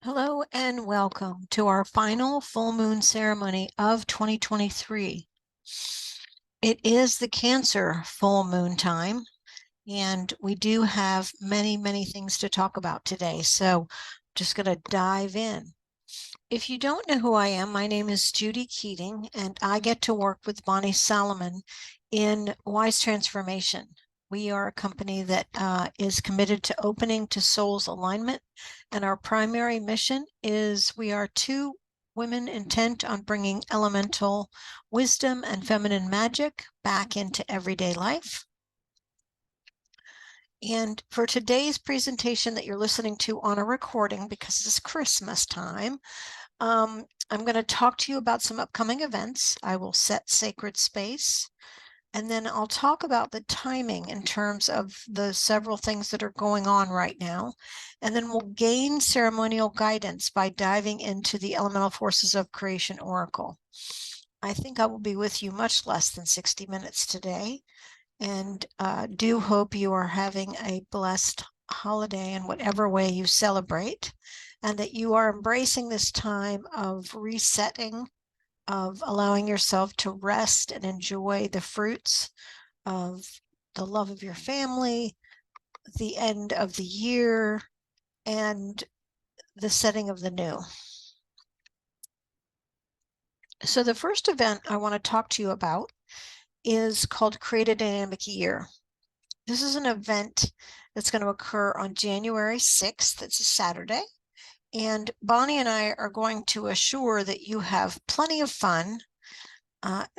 Hello and welcome to our final full moon ceremony of 2023. It is the Cancer full moon time, and we do have many things to talk about today. So I'm just going to dive in. If you don't know who I am, my name is Judy Keating, and I get to work with Bonnie Solomon in Wise Transformation. We are a company that is committed to opening to soul's alignment, and our primary mission is we are two women intent on bringing elemental wisdom and feminine magic back into everyday life. And for today's presentation that you're listening to on a recording, because it's Christmas time, I'm going to talk to you about some upcoming events. I will set sacred space, and then I'll talk about the timing in terms of the several things that are going on right now. And then we'll gain ceremonial guidance by diving into the Elemental Forces of Creation Oracle. I think I will be with you much less than 60 minutes today, and do hope you are having a blessed holiday in whatever way you celebrate, and that you are embracing this time of resetting, of allowing yourself to rest and enjoy the fruits of the love of your family, the end of the year, and the setting of the new. So the first event I want to talk to you about is called Create a Dynamic Year. This is an event that's going to occur on January 6th. It's a Saturday. And Bonnie and I are going to assure that you have plenty of fun,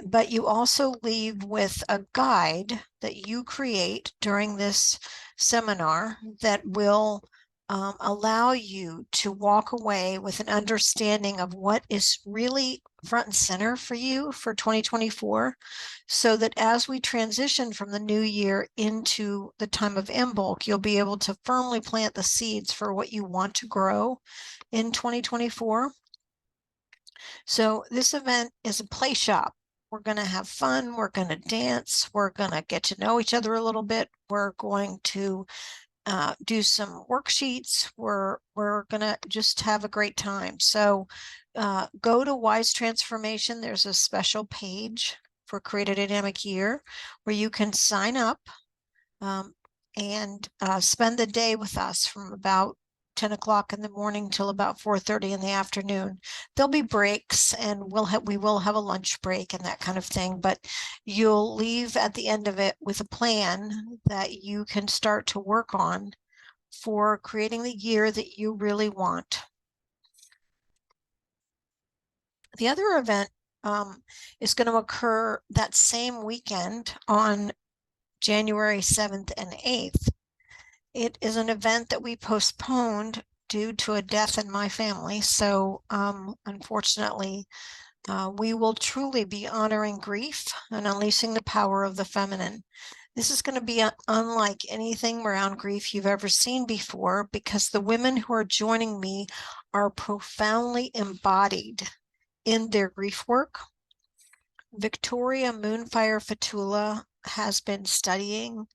but you also leave with a guide that you create during this seminar that will allow you to walk away with an understanding of what is really front and center for you for 2024, so that as we transition from the new year into the time of Imbolc, you'll be able to firmly plant the seeds for what you want to grow in 2024. So this event is a play shop. We're going to have fun. We're going to dance. We're going to get to know each other a little bit. We're going to do some worksheets. We're going to just have a great time. So go to Wise Transformation. There's a special page for Create a Dynamic Year where you can sign up and spend the day with us from about 10 o'clock in the morning till about 4:30 in the afternoon. There'll be breaks, and we will have a lunch break and that kind of thing, but you'll leave at the end of it with a plan that you can start to work on for creating the year that you really want. The other event is going to occur that same weekend on January 7th and 8th. It is an event that we postponed due to a death in my family. So unfortunately, we will truly be honoring grief and unleashing the power of the feminine. This is going to be unlike anything around grief you've ever seen before, because the women who are joining me are profoundly embodied in their grief work. Victoria Moonfire Fatula has been studying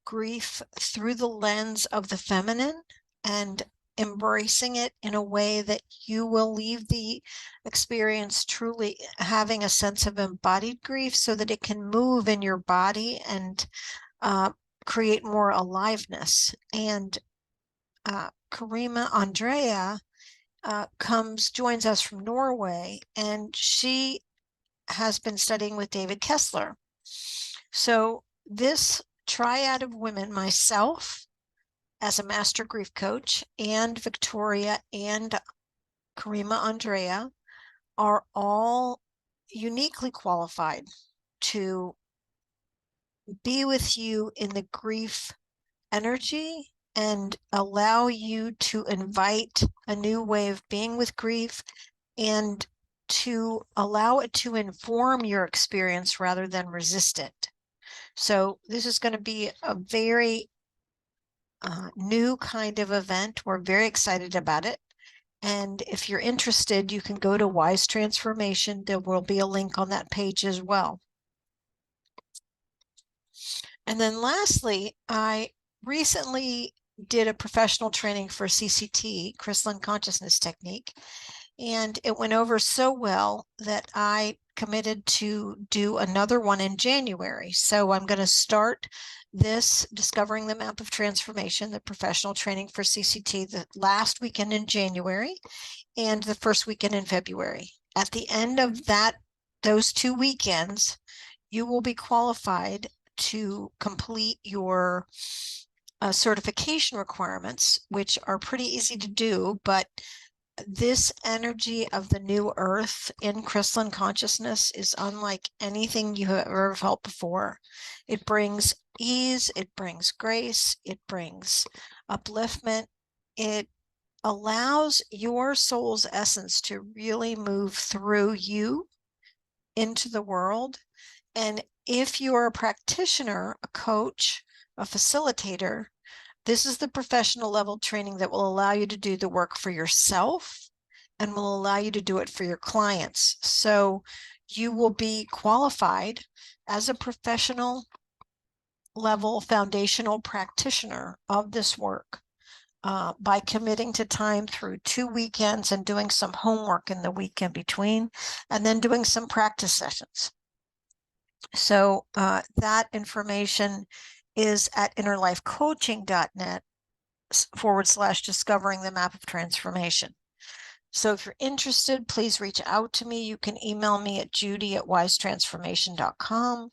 grief through the lens of the feminine and embracing it in a way that you will leave the experience truly having a sense of embodied grief, so that it can move in your body and create more aliveness. And Karima Andrea joins us from Norway, and she has been studying with David Kessler. So this triad of women, myself as a master grief coach, and Victoria and Karima Andrea, are all uniquely qualified to be with you in the grief energy and allow you to invite a new way of being with grief, and to allow it to inform your experience rather than resist it. So this is going to be a very new kind of event. We're very excited about it. And if you're interested, you can go to Wise Transformation. There will be a link on that page as well. And then lastly, I recently did a professional training for CCT, crystalline consciousness technique, and it went over so well that I committed to do another one in January. So I'm going to start this Discovering the Map of Transformation, the professional training for CCT, the last weekend in January and the first weekend in February. At the end of those 2 weekends, you will be qualified to complete your certification requirements, which are pretty easy to do, but this energy of the new earth in crystalline consciousness is unlike anything you have ever felt before. It brings ease, it brings grace, it brings upliftment. It allows your soul's essence to really move through you into the world. And if you're a practitioner, a coach, a facilitator, this is the professional level training that will allow you to do the work for yourself and will allow you to do it for your clients. So you will be qualified as a professional level foundational practitioner of this work by committing to time through 2 weekends and doing some homework in the week in between, and then doing some practice sessions. So that information is at innerlifecoaching.net/discovering the map of transformation. So if you're interested, please reach out to me. You can email me at judy@wisetransformation.com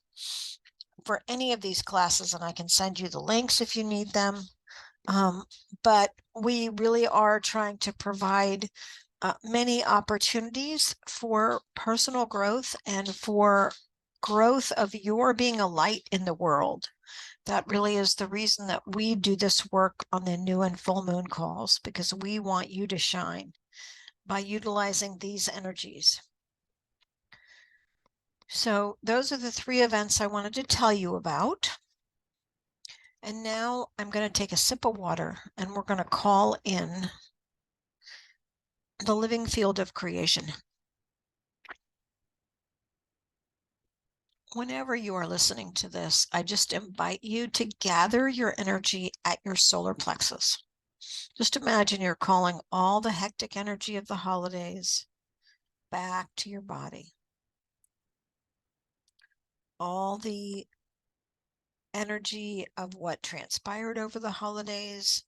for any of these classes, and I can send you the links if you need them. But we really are trying to provide many opportunities for personal growth and for growth of your being a light in the world. That really is the reason that we do this work on the new and full moon calls, because we want you to shine by utilizing these energies. So those are the 3 events I wanted to tell you about. And now I'm going to take a sip of water and we're going to call in the living field of creation. Whenever you are listening to this, I just invite you to gather your energy at your solar plexus. Just imagine you're calling all the hectic energy of the holidays back to your body. All the energy of what transpired over the holidays,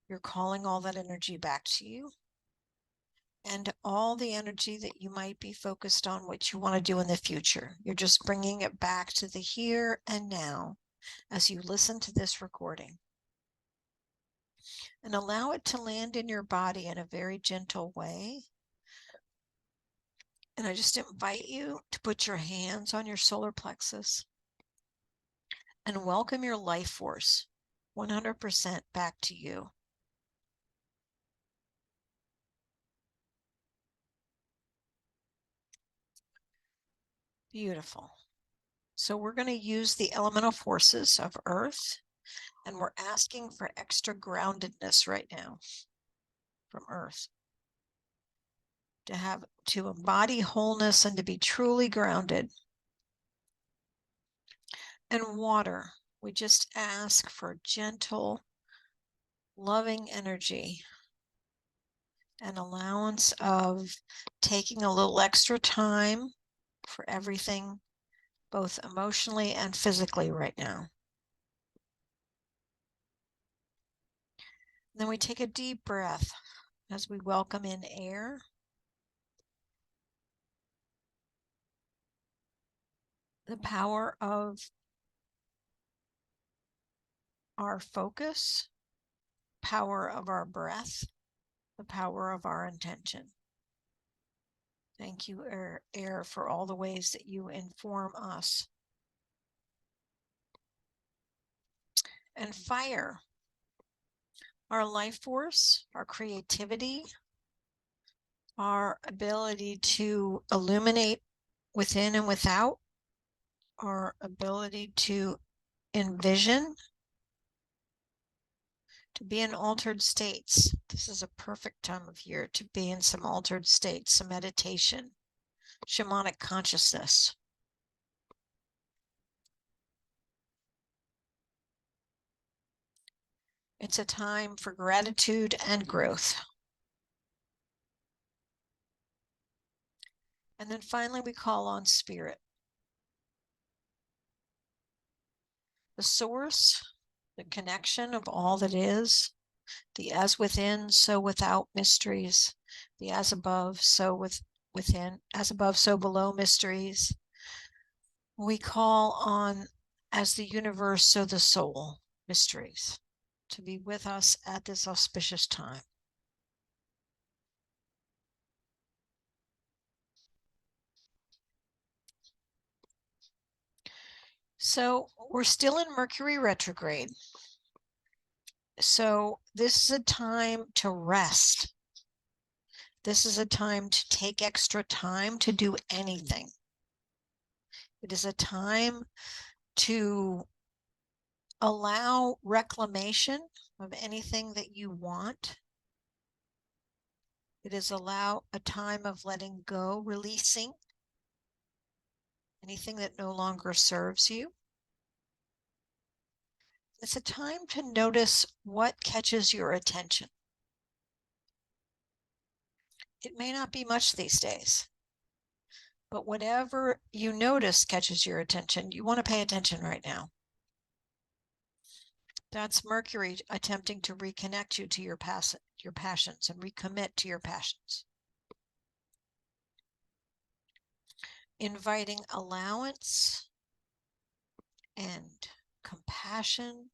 you're calling all that energy back to you. And all the energy that you might be focused on, what you want to do in the future, you're just bringing it back to the here and now as you listen to this recording. And allow it to land in your body in a very gentle way. And I just invite you to put your hands on your solar plexus and welcome your life force 100% back to you. Beautiful. So we're going to use the elemental forces of Earth, and we're asking for extra groundedness right now from Earth. To embody wholeness and to be truly grounded. And water, we just ask for gentle, loving energy and allowance of taking a little extra time for everything, both emotionally and physically right now. Then we take a deep breath as we welcome in air. The power of our focus, power of our breath, the power of our intention. Thank you, air, for all the ways that you inform us. And fire, our life force, our creativity, our ability to illuminate within and without, our ability to envision, to be in altered states. This is a perfect time of year to be in some altered states, some meditation, shamanic consciousness. It's a time for gratitude and growth. And then finally, we call on spirit. The source, the connection of all that is, the as within, so without mysteries, the as above, so within, as above, so below mysteries. We call on as the universe, so the soul, mysteries, to be with us at this auspicious time. So we're still in Mercury retrograde. So this is a time to rest. This is a time to take extra time to do anything. It is a time to allow reclamation of anything that you want. It is a time of letting go, releasing anything that no longer serves you. It's a time to notice what catches your attention. It may not be much these days, but whatever you notice catches your attention, you want to pay attention right now. That's Mercury attempting to reconnect you to your passions and recommit to your passions. Inviting allowance and compassion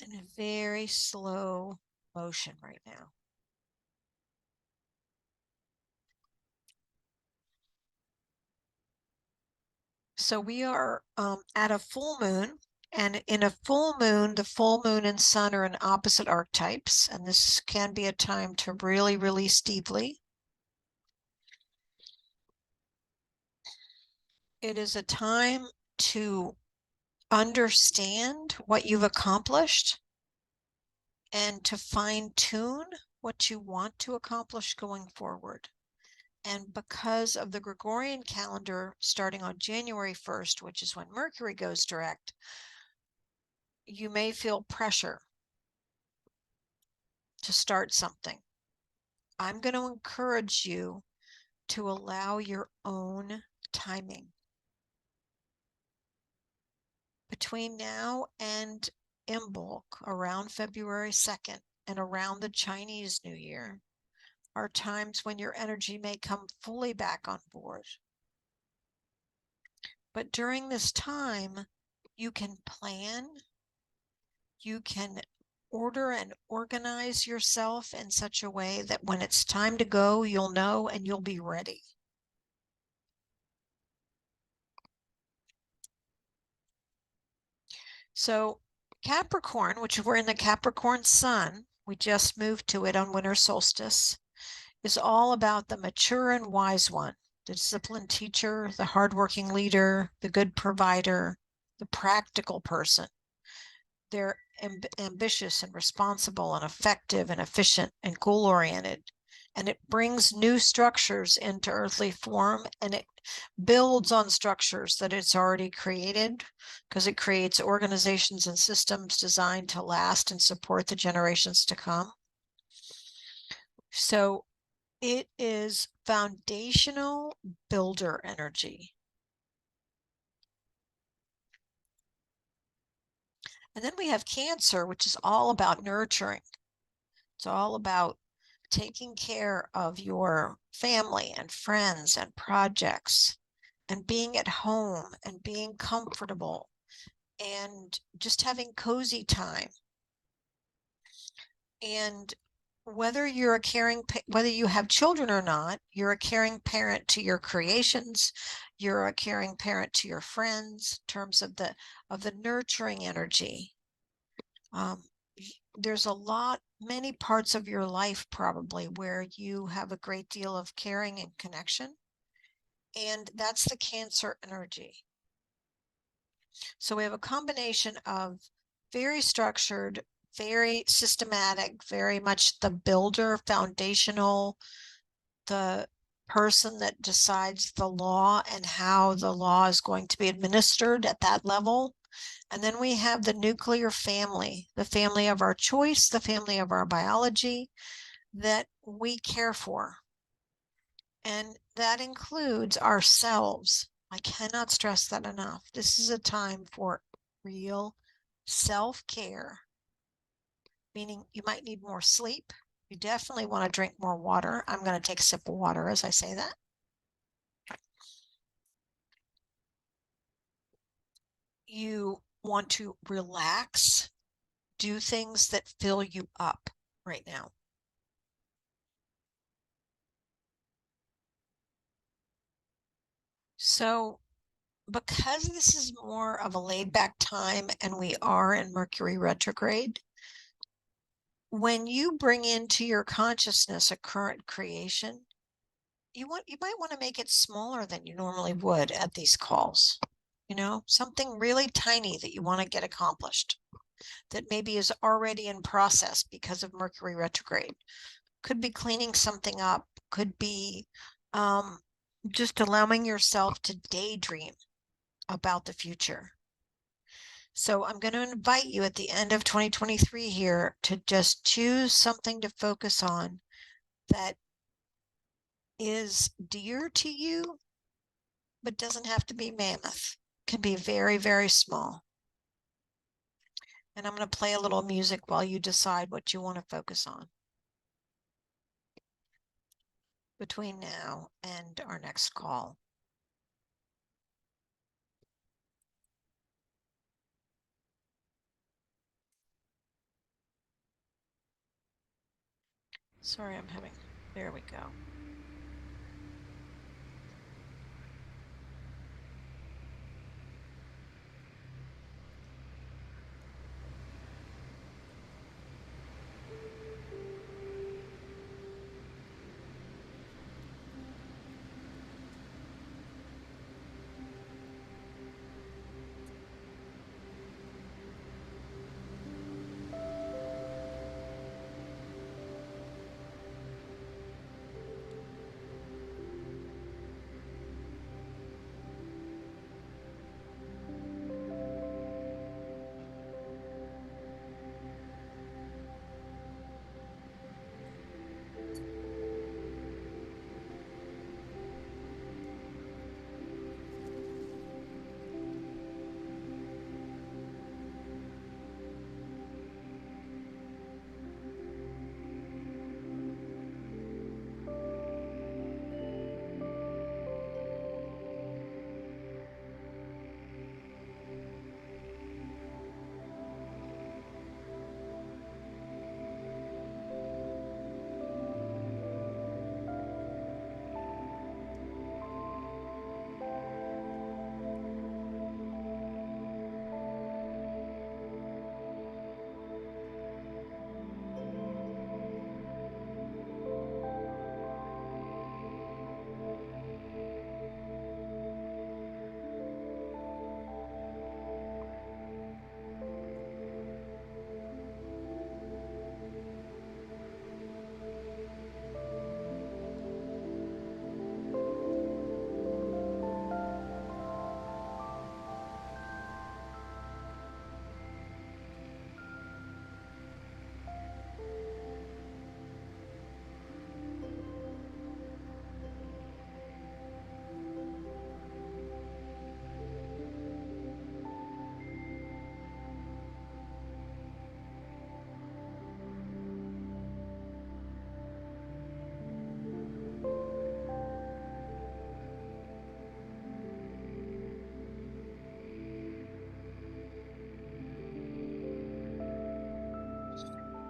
in a very slow motion right now. So we are at a full moon, and in a full moon, the full moon and sun are in opposite archetypes, and this can be a time to really release deeply. It is a time to understand what you've accomplished and to fine tune what you want to accomplish going forward. And because of the Gregorian calendar starting on January 1st, which is when Mercury goes direct, you may feel pressure to start something. I'm going to encourage you to allow your own timing. Between now and Imbolc, around February 2nd and around the Chinese New Year, are times when your energy may come fully back on board. But during this time, you can plan, you can order and organize yourself in such a way that when it's time to go, you'll know and you'll be ready. So Capricorn, which we're in the Capricorn sun, we just moved to it on winter solstice, is all about the mature and wise one, the disciplined teacher, the hardworking leader, the good provider, the practical person. They're ambitious and responsible and effective and efficient and goal-oriented. And it brings new structures into earthly form, and it builds on structures that it's already created, because it creates organizations and systems designed to last and support the generations to come. So it is foundational builder energy. And then we have Cancer, which is all about nurturing. It's all about taking care of your family and friends and projects and being at home and being comfortable and just having cozy time. And whether you have children or not, you're a caring parent to your creations, you're a caring parent to your friends in terms of the nurturing energy. There's many parts of your life probably where you have a great deal of caring and connection, and that's the Cancer energy. So we have a combination of very structured, very systematic, very much the builder, foundational, the person that decides the law and how the law is going to be administered at that level. And then we have the nuclear family, the family of our choice, the family of our biology that we care for. And that includes ourselves. I cannot stress that enough. This is a time for real self-care, meaning you might need more sleep. You definitely want to drink more water. I'm going to take a sip of water as I say that. You want to relax, do things that fill you up right now. So because this is more of a laid back time and we are in Mercury retrograde, when you bring into your consciousness a current creation, you might want to make it smaller than you normally would at these calls. You know, something really tiny that you want to get accomplished that maybe is already in process because of Mercury retrograde. Could be cleaning something up, could be just allowing yourself to daydream about the future. So I'm going to invite you at the end of 2023 here to just choose something to focus on that is dear to you, but doesn't have to be mammoth. It can be very, very small. And I'm going to play a little music while you decide what you want to focus on between now and our next call. Sorry, there we go.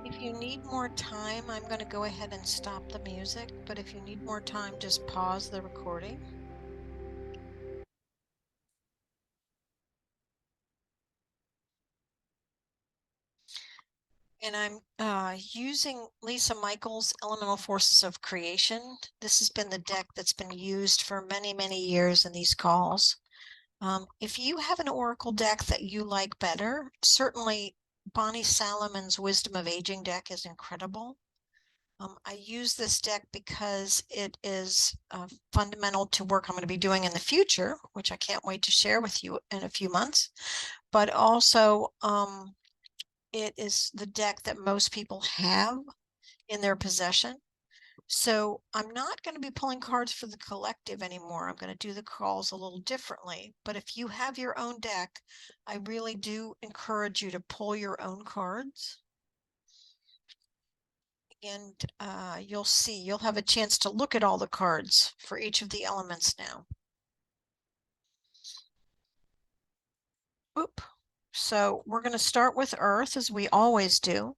If you need more time, I'm going to go ahead and stop the music, but if you need more time, just pause the recording. And I'm using Lisa Michaels' Elemental Forces of Creation. This has been the deck that's been used for many, many years in these calls. If you have an Oracle deck that you like better, certainly Bonnie Salomon's Wisdom of Aging deck is incredible. I use this deck because it is fundamental to work I'm going to be doing in the future, which I can't wait to share with you in a few months. But also, it is the deck that most people have in their possession. So I'm not going to be pulling cards for the collective anymore. I'm going to do the calls a little differently. But if you have your own deck, I really do encourage you to pull your own cards. And you'll see, you'll have a chance to look at all the cards for each of the elements now. Oop. So we're going to start with Earth, as we always do.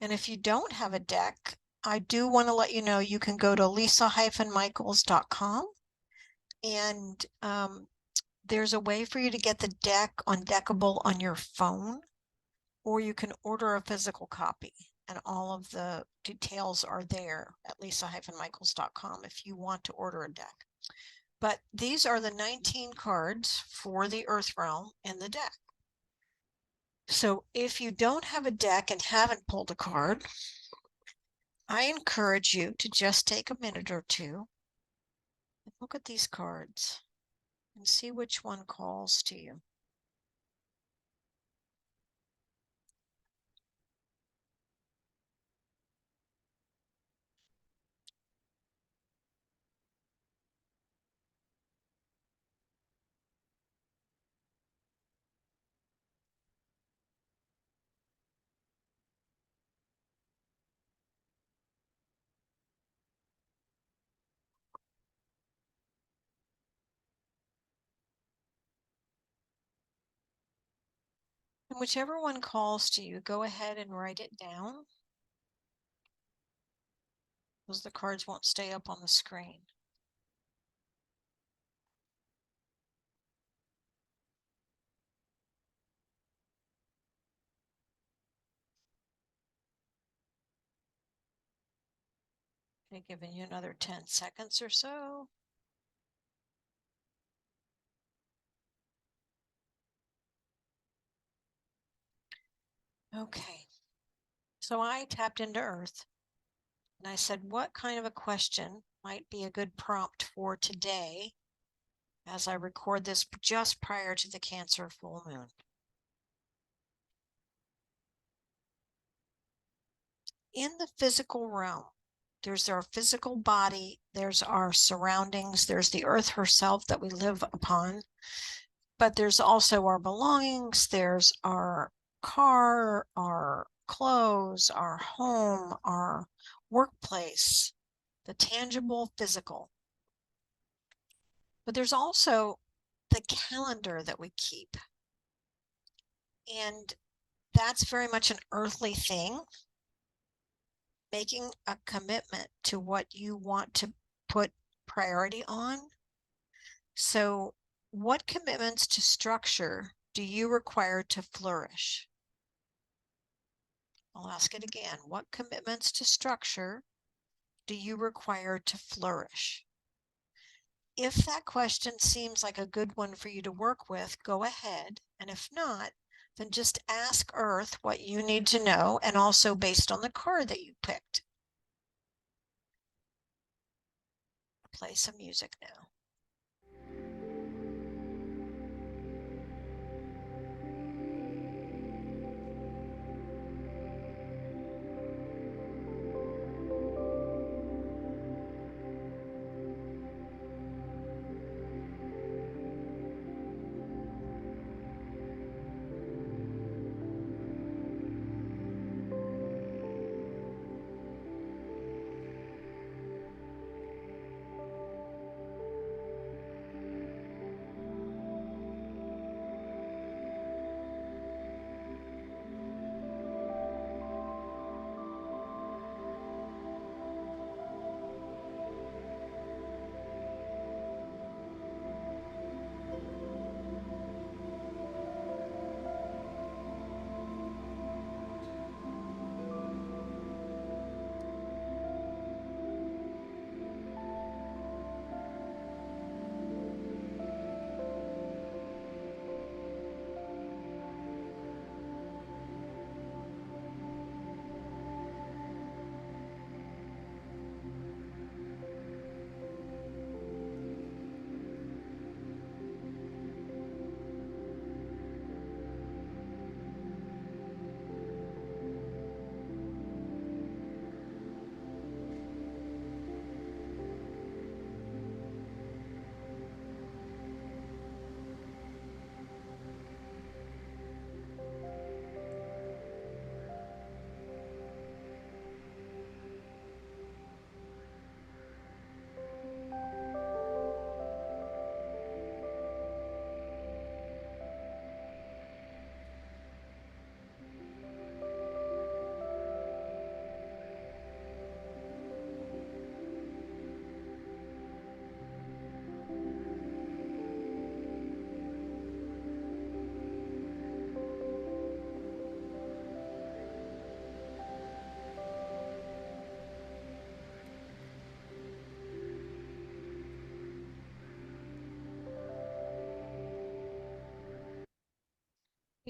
And if you don't have a deck, I do want to let you know you can go to lisa-michaels.com, and there's a way for you to get the deck on Deckable on your phone, or you can order a physical copy. And all of the details are there at lisa-michaels.com if you want to order a deck. But these are the 19 cards for the Earth Realm in the deck. So if you don't have a deck and haven't pulled a card, I encourage you to just take a minute or two and look at these cards and see which one calls to you. And whichever one calls to you, go ahead and write it down, because the cards won't stay up on the screen. Okay, giving you another 10 seconds or so. Okay, so I tapped into Earth and I said, what kind of a question might be a good prompt for today as I record this just prior to the Cancer full moon? In the physical realm, there's our physical body, there's our surroundings, there's the earth herself that we live upon, but there's also our belongings, there's our car, our clothes, our home, our workplace, the tangible physical. But there's also the calendar that we keep. And that's very much an earthly thing, making a commitment to what you want to put priority on. So, what commitments to structure do you require to flourish? I'll ask it again. What commitments to structure do you require to flourish? If that question seems like a good one for you to work with, go ahead. And if not, then just ask Earth what you need to know, and also based on the card that you picked. Play some music now.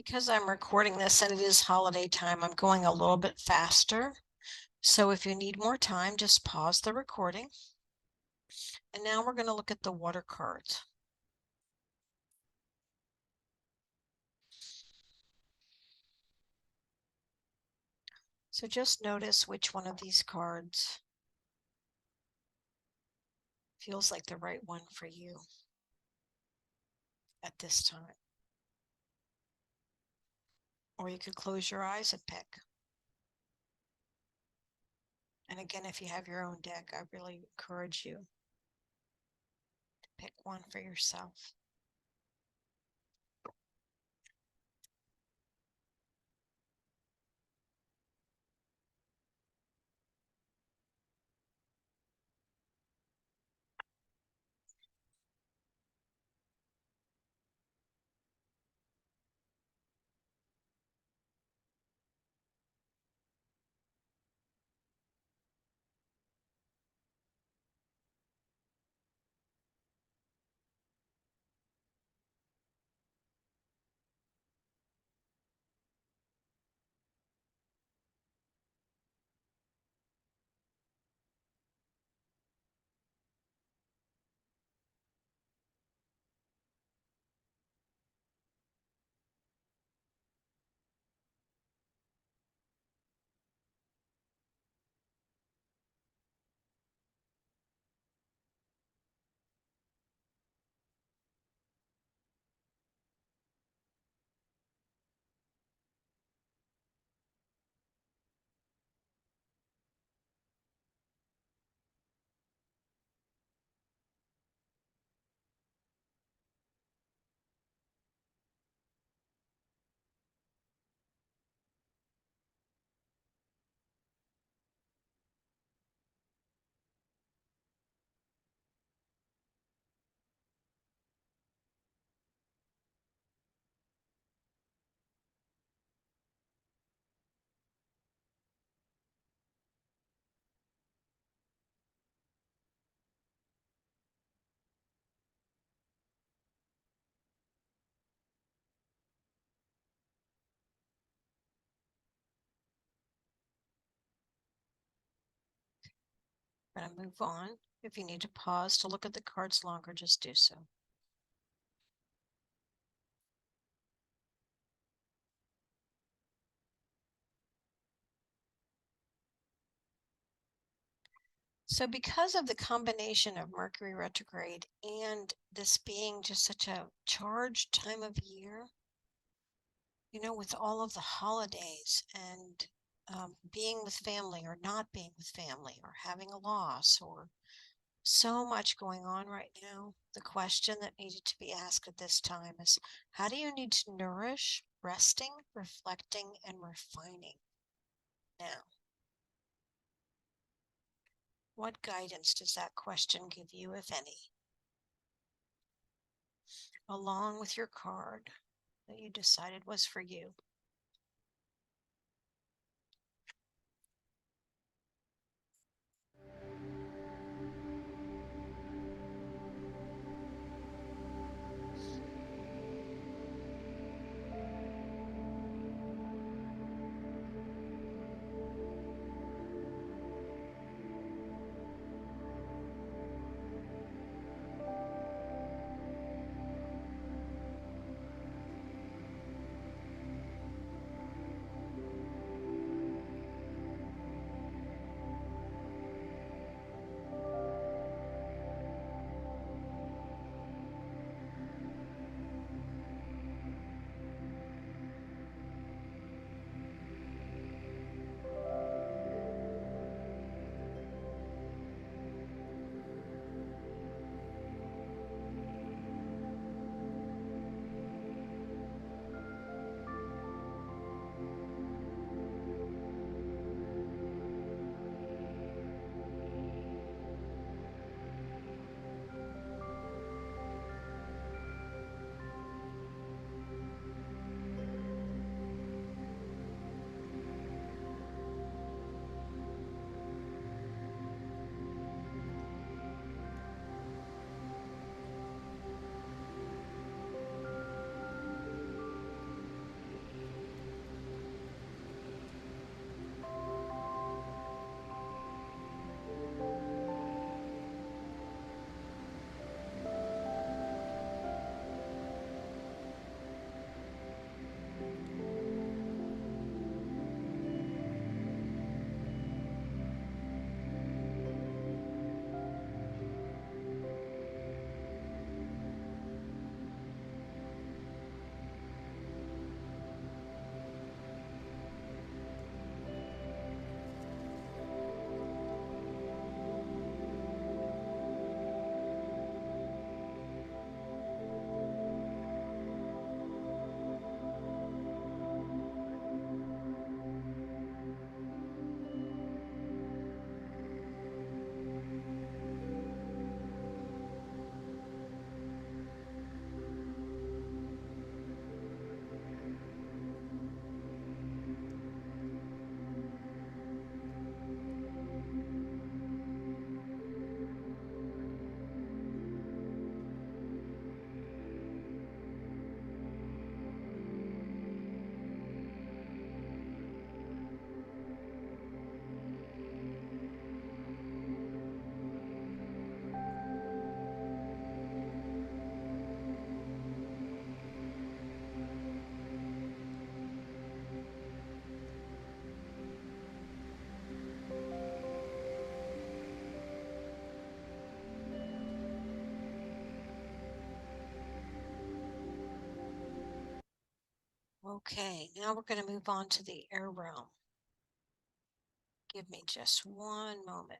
Because I'm recording this and it is holiday time, I'm going a little bit faster. So if you need more time, just pause the recording. And now we're going to look at the water cards. So just notice which one of these cards feels like the right one for you at this time. Or you could close your eyes and pick. And again, if you have your own deck, I really encourage you to pick one for yourself. We're going to move on. If you need to pause to look at the cards longer, just do so. So because of the combination of Mercury retrograde and this being just such a charged time of year, you know, with all of the holidays and being with family or not being with family or having a loss or so much going on right now, the question that needed to be asked at this time is, how do you need to nourish, resting, reflecting, and refining now? What guidance does that question give you, if any? Along with your card that you decided was for you. Okay, now we're going to move on to the air realm. Give me just one moment.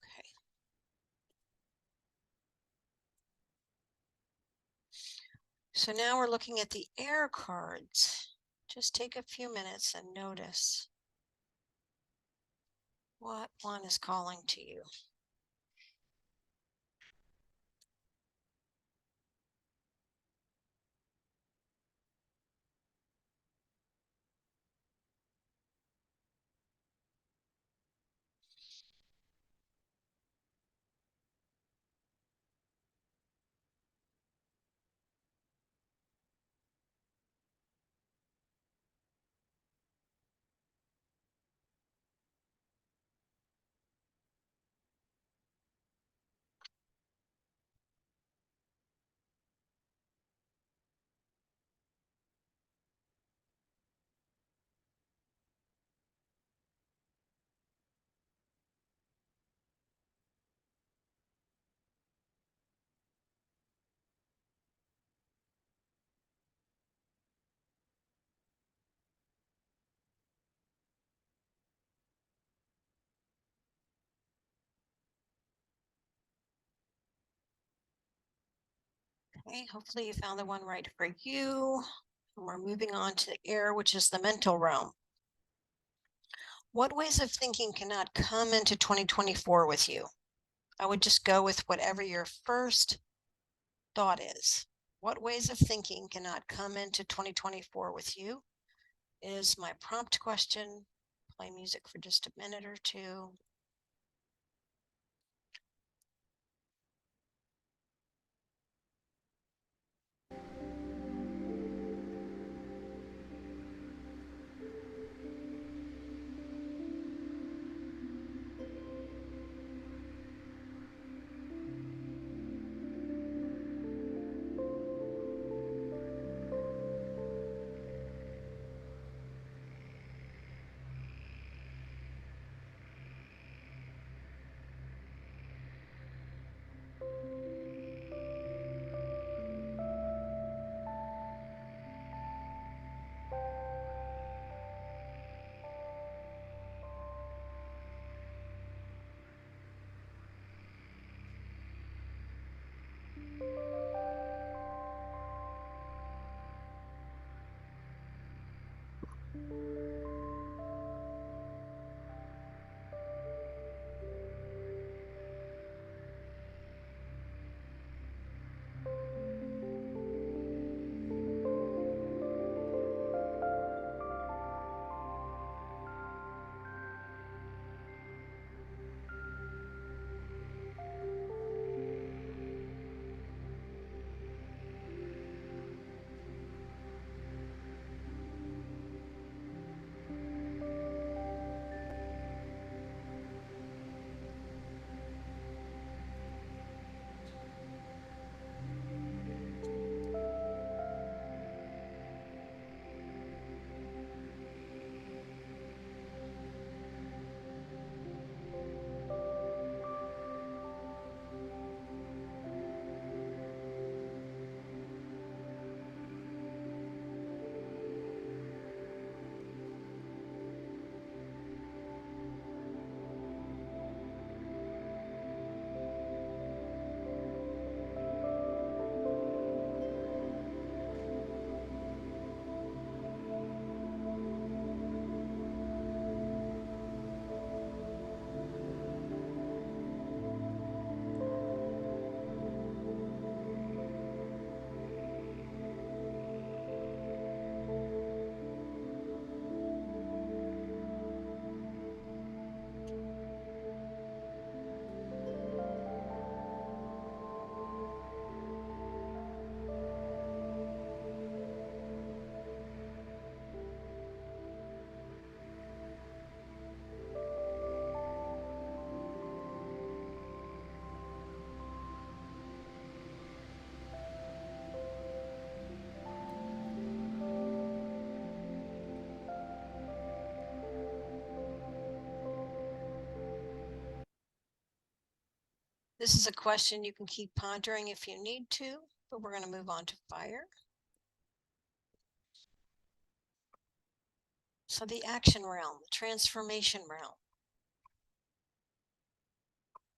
Okay. So now we're looking at the air cards. Just take a few minutes and notice what one is calling to you. Okay, hopefully you found the one right for you. And we're moving on to the air, which is the mental realm. What ways of thinking cannot come into 2024 with you? I would just go with whatever your first thought is. What ways of thinking cannot come into 2024 with you is my prompt question. Play music for just a minute or two. This is a question you can keep pondering if you need to, but we're going to move on to fire. So the action realm, the transformation realm.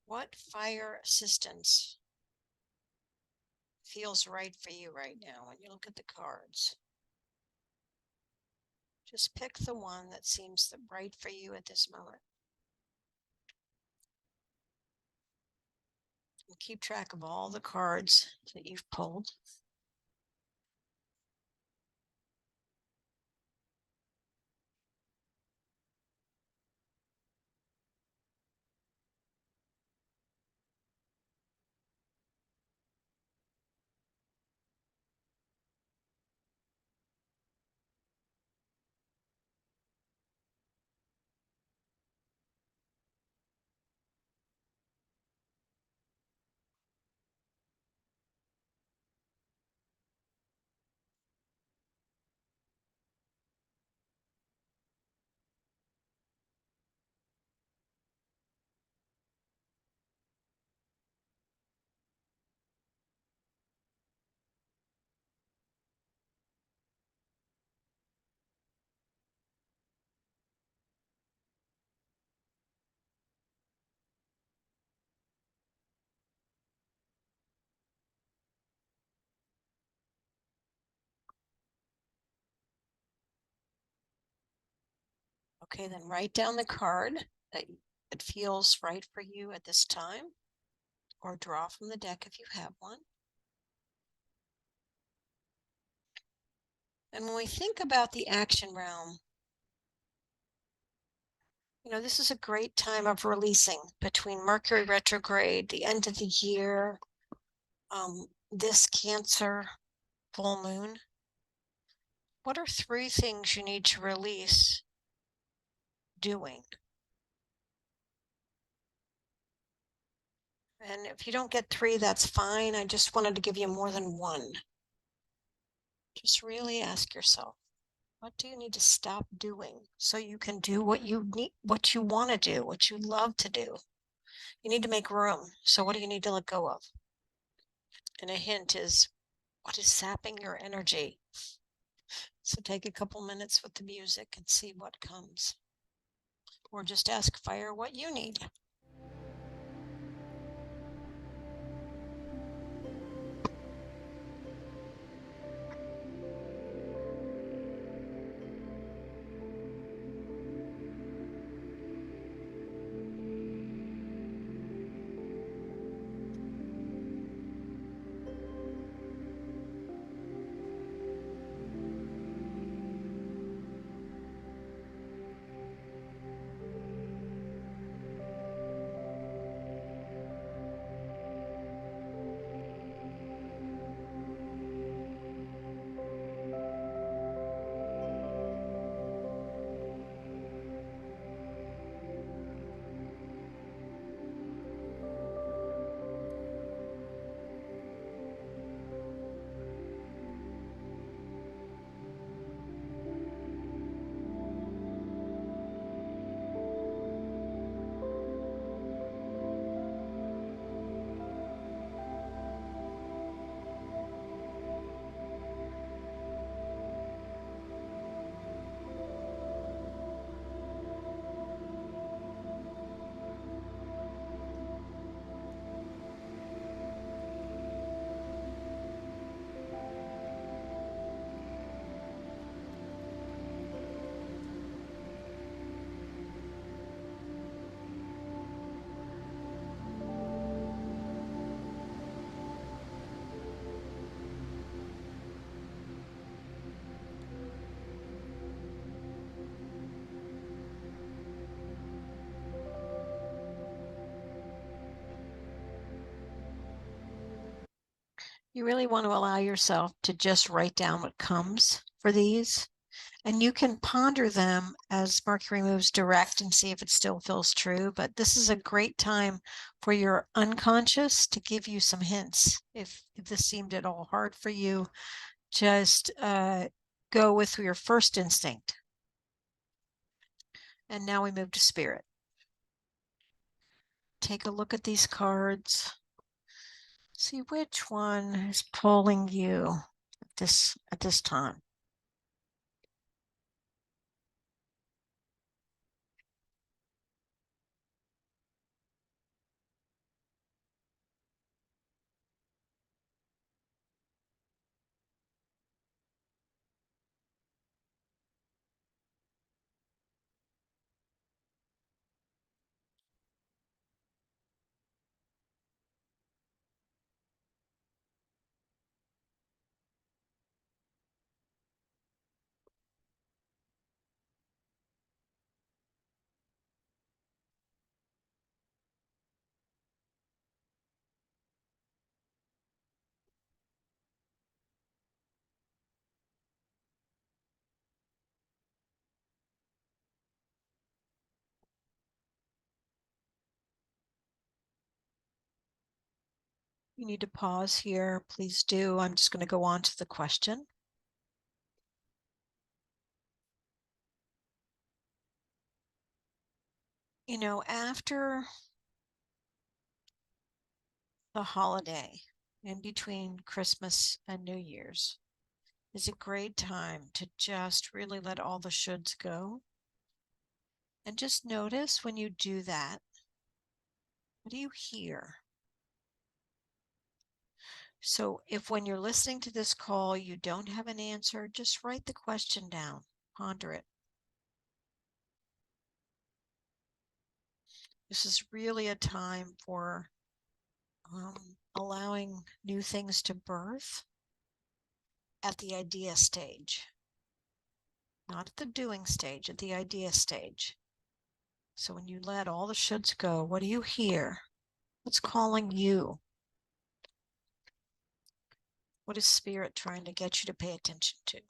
What fire assistance feels right for you right now when you look at the cards? Just pick the one that seems right for you at this moment. And keep track of all the cards that you've pulled. Okay, then write down the card that feels right for you at this time, or draw from the deck if you have one. And when we think about the action realm, this is a great time of releasing between Mercury retrograde, the end of the year, this Cancer full moon. What are 3 things you need to release doing? And if you don't get 3, that's fine. I just wanted to give you more than 1. Just really ask yourself, what do you need to stop doing so you can do what you need, what you want to do, what you love to do? You need to make room. So what do you need to let go of? And a hint is, what is sapping your energy? So take a couple minutes with the music and see what comes. Or just ask fire what you need. You really want to allow yourself to just write down what comes for these. And you can ponder them as Mercury moves direct and see if it still feels true. But this is a great time for your unconscious to give you some hints. If this seemed at all hard for you, just go with your first instinct. And now we move to spirit. Take a look at these cards. See which one is pulling you at this time. You need to pause here, please do. I'm just going to go on to the question. You know, after the holiday, in between Christmas and New Year's, is a great time to just really let all the shoulds go. And just notice when you do that, what do you hear? So if when you're listening to this call, you don't have an answer, just write the question down, ponder it. This is really a time for allowing new things to birth at the idea stage, not at the doing stage, at the idea stage. So when you let all the shoulds go, what do you hear? What's calling you? What is Spirit trying to get you to pay attention to?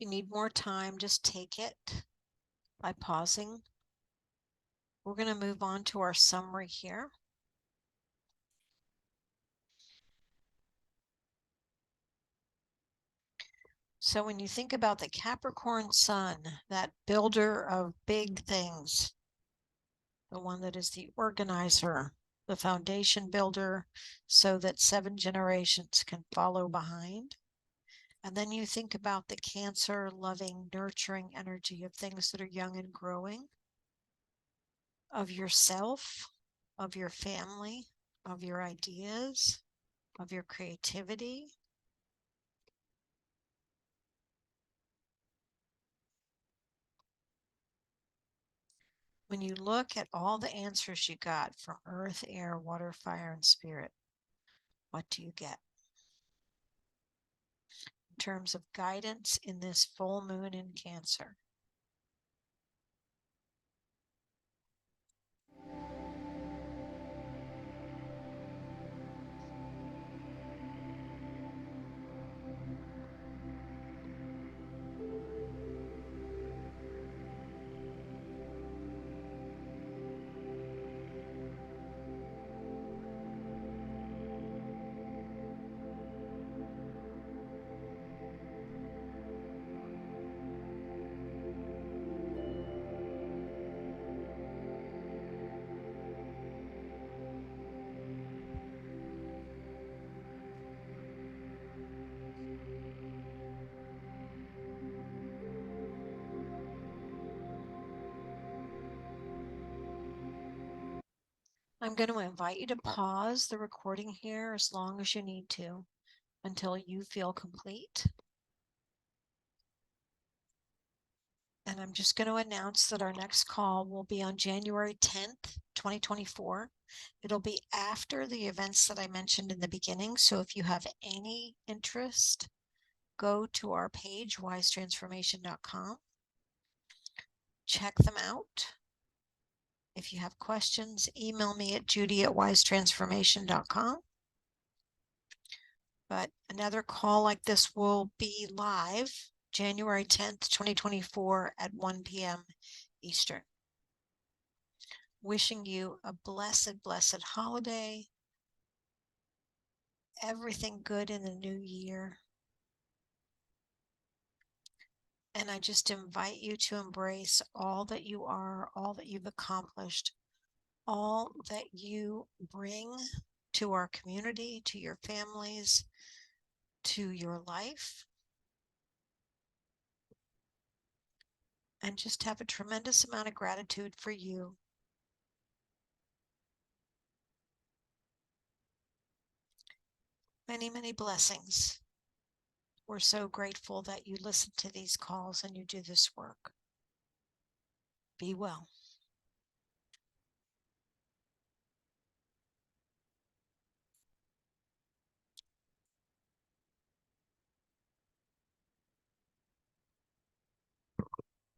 You need more time, just take it by pausing. We're going to move on to our summary here. So when you think about the Capricorn sun, that builder of big things, the one that is the organizer, the foundation builder, so that 7 generations can follow behind. And then you think about the Cancer loving, nurturing energy of things that are young and growing, of yourself, of your family, of your ideas, of your creativity. When you look at all the answers you got from earth, air, water, fire, and spirit, what do you get? In terms of guidance in this full moon in Cancer. I'm going to invite you to pause the recording here as long as you need to until you feel complete. And I'm just going to announce that our next call will be on January 10th, 2024. It'll be after the events that I mentioned in the beginning. So if you have any interest, go to our page, wisetransformation.com. Check them out. If you have questions, email me at judy@wisetransformation.com. But another call like this will be live January 10th, 2024 at 1 p.m. Eastern. Wishing you a blessed, blessed holiday. Everything good in the new year. And I just invite you to embrace all that you are, all that you've accomplished, all that you bring to our community, to your families, to your life. And just have a tremendous amount of gratitude for you. Many, many blessings. We're so grateful that you listen to these calls and you do this work. Be well.